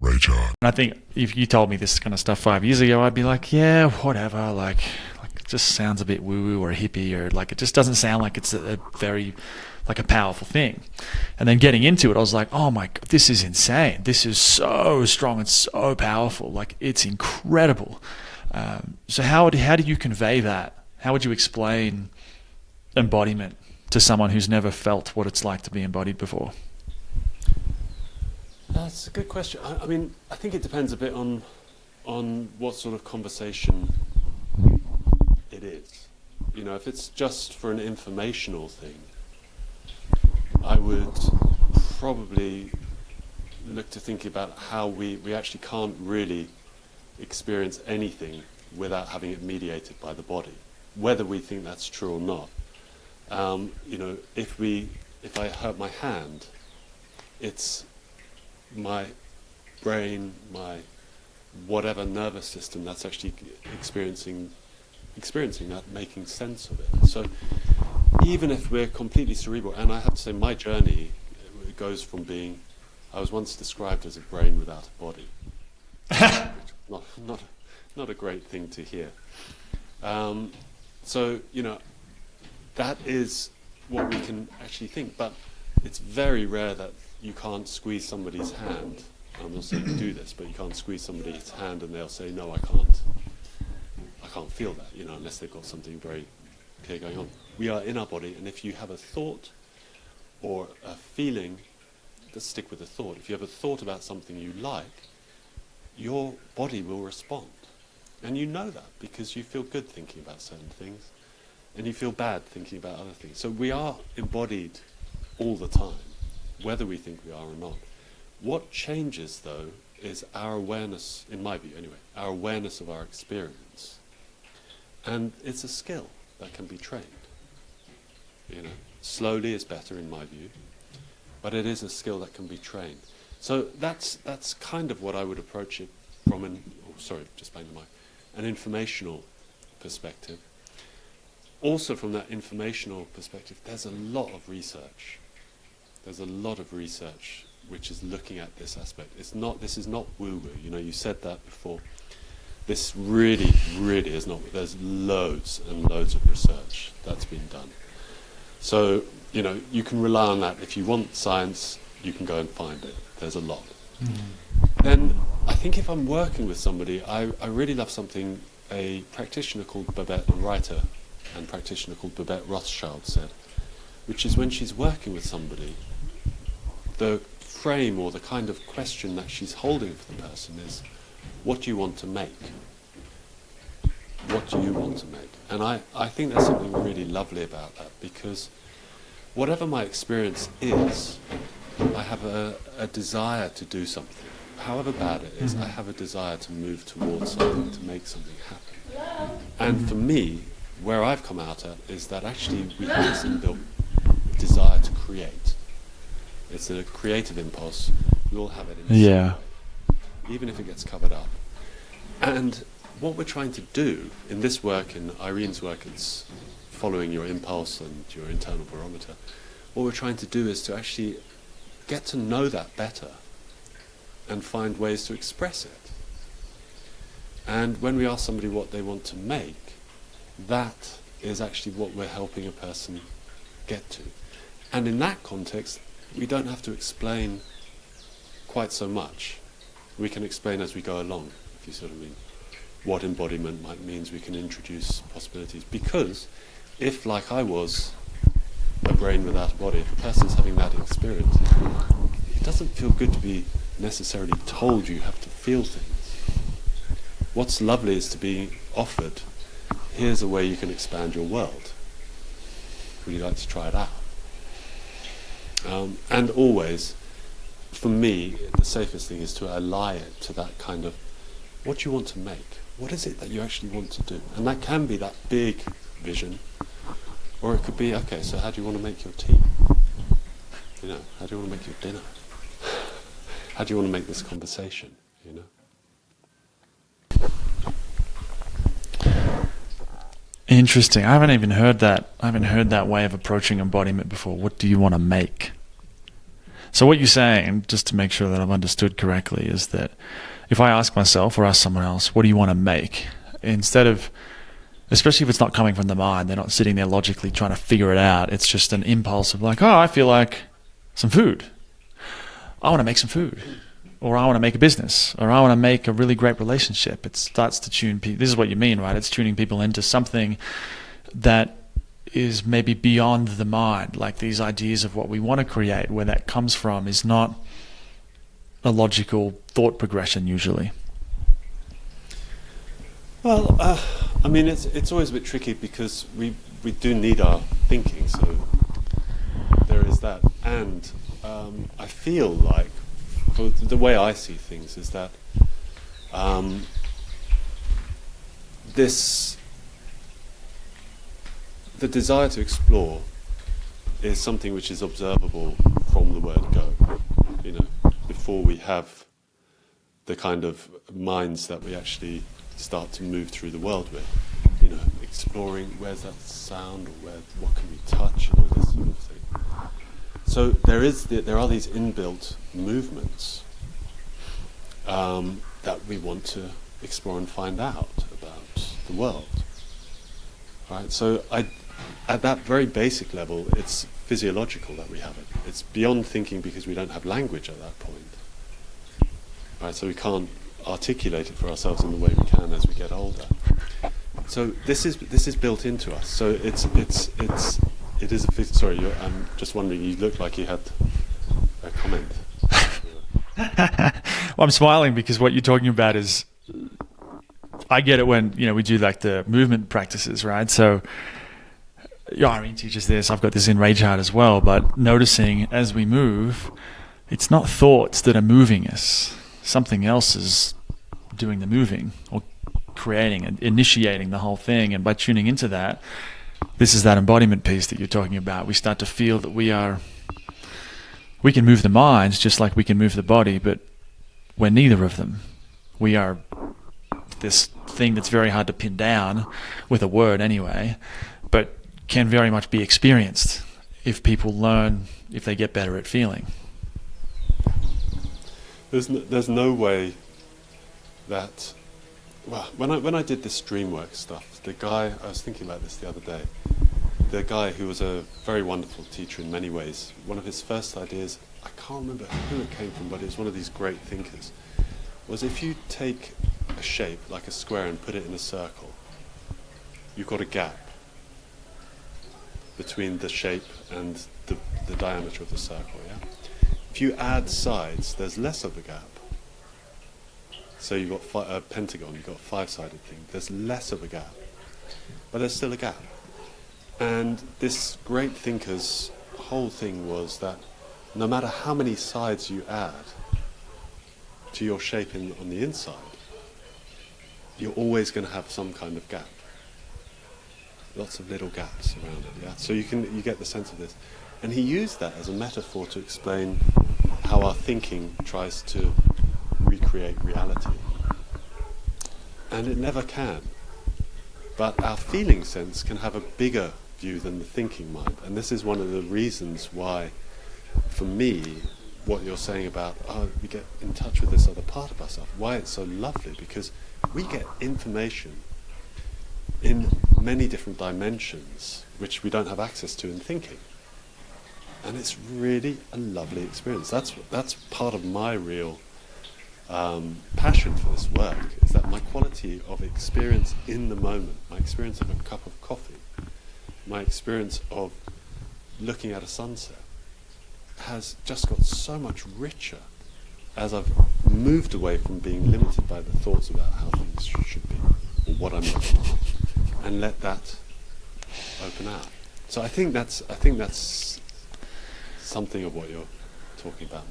And I think if you told me this kind of stuff 5 years ago, I'd be like, yeah, whatever. Like it just sounds a bit woo-woo or hippie, or like it just doesn't sound like it's a very like a powerful thing. And then getting into it, I was like, oh my God, this is insane. This is so strong and so powerful. Like it's incredible. So how do you convey that? How would you explain embodiment to someone who's never felt what it's like to be embodied before? That's a good question. I mean, I think it depends a bit on what sort of conversation it is. You know, if it's just for an informational thing, I would probably look to thinking about how we actually can't really experience anything without having it mediated by the body, whether we think that's true or not. You know, if I hurt my hand, it's my brain, my whatever nervous system that's actually experiencing that, making sense of it. So even if we're completely cerebral, and I have to say my journey it goes from being, I was once described as a brain without a body. Not a great thing to hear. So, you know, that is what we can actually think, but it's very rare that you can't squeeze somebody's hand. I'm not saying you do this, but you can't squeeze somebody's hand and they'll say, no, I can't feel that, you know, unless they've got something very clear going on. We are in our body, and if you have a thought or a feeling, let's stick with the thought. If you have a thought about something you like, your body will respond. And you know that because you feel good thinking about certain things and you feel bad thinking about other things. So we are embodied all the time, whether we think we are or not. What changes, though, is our awareness, in my view anyway, our awareness of our experience. And it's a skill that can be trained. You know, slowly is better in my view, but it is a skill that can be trained. So that's kind of what I would approach it from an informational perspective. Also from that informational perspective, there's a lot of research. There's a lot of research which is looking at this aspect. This is not woo-woo. You know, you said that before. This really, really is not. There's loads and loads of research that's been done. So, you know, you can rely on that. If you want science, you can go and find it. There's a lot. Then I think if I'm working with somebody, I really love something a practitioner called Babette, a writer and practitioner called Babette Rothschild said, which is when she's working with somebody, the frame or the kind of question that she's holding for the person is, what do you want to make? What do you want to make? And I think there's something really lovely about that, because whatever my experience is, I have a desire to do something. However bad it is, I have a desire to move towards something, to make something happen. And for me, where I've come out at is that actually we have this inbuilt desire to create. It's a creative impulse. We all have it in some way, even if it gets covered up. And what we're trying to do in this work, in Irene's work, it's following your impulse and your internal barometer. What we're trying to do is to actually get to know that better and find ways to express it. And when we ask somebody what they want to make, that is actually what we're helping a person get to. And in that context, we don't have to explain quite so much. We can explain as we go along, if you sort of mean. What embodiment means, we can introduce possibilities. Because if, like I was, a brain without a body, if a person's having that experience, it doesn't feel good to be necessarily told you have to feel things. What's lovely is to be offered, here's a way you can expand your world. Would you like to try it out? And always, for me, the safest thing is to ally it to that kind of, what do you want to make? What is it that you actually want to do? And that can be that big vision, or it could be, okay, so how do you want to make your tea? You know, how do you want to make your dinner? How do you want to make this conversation, you know? Interesting. I haven't even heard that. I haven't heard that way of approaching embodiment before. What do you want to make? So what you're saying, just to make sure that I've understood correctly, is that if I ask myself or ask someone else, what do you want to make? Instead of, especially if it's not coming from the mind, they're not sitting there logically trying to figure it out. It's just an impulse of like, oh, I feel like some food. I want to make some food. Or I want to make a business. Or I want to make a really great relationship. It starts to tune people. This is what you mean, right? It's tuning people into something that is maybe beyond the mind, like these ideas of what we want to create, where that comes from is not a logical thought progression usually. Well, I mean, it's always a bit tricky because we do need our thinking, so there is that. And I feel like, for the way I see things, is that the desire to explore is something which is observable from the word go, you know, before we have the kind of minds that we actually start to move through the world with, you know, exploring where's that sound, or what can we touch, and all this sort of thing. So there are these inbuilt movements that we want to explore and find out about the world. Right? So at that very basic level, it's physiological that we have it. It's beyond thinking because we don't have language at that point. Right? So we can't articulate it for ourselves in the way we can as we get older. So this is built into us. So it is a sorry, I'm just wondering, you look like you had a comment. Well, I'm smiling because what you're talking about is, I get it when, you know, we do like the movement practices, right? So Irene teaches this, I've got this in Rage Heart as well, but noticing as we move, it's not thoughts that are moving us. Something else is doing the moving or creating and initiating the whole thing. And by tuning into that, this is that embodiment piece that you're talking about. We start to feel that we can move the mind just like we can move the body, but we're neither of them. We are this thing that's very hard to pin down with a word anyway, but can very much be experienced if people learn, if they get better at feeling. There's no way that, well, when I did this dreamwork stuff, the guy, I was thinking about this the other day, the guy who was a very wonderful teacher in many ways, one of his first ideas, I can't remember who it came from, but it was one of these great thinkers, was if you take a shape like a square and put it in a circle, you've got a gap between the shape and the diameter of the circle, yeah? If you add sides, there's less of a gap. So you've got a pentagon, you've got a five-sided thing, there's less of a gap, but there's still a gap. And this great thinker's whole thing was that no matter how many sides you add to your shape on the inside, you're always going to have some kind of gap. Lots of little gaps around it, yeah? So you get the sense of this. And he used that as a metaphor to explain how our thinking tries to recreate reality. And it never can. But our feeling sense can have a bigger view than the thinking mind. And this is one of the reasons why, for me, what you're saying about, we get in touch with this other part of ourselves, why it's so lovely, because we get information in many different dimensions which we don't have access to in thinking. And it's really a lovely experience. That's part of my real passion for this work, is that my quality of experience in the moment, my experience of a cup of coffee, my experience of looking at a sunset, has just got so much richer as I've moved away from being limited by the thoughts about how things should be, or what I'm looking at, and let that open out. So I think that's something of what you're talking about.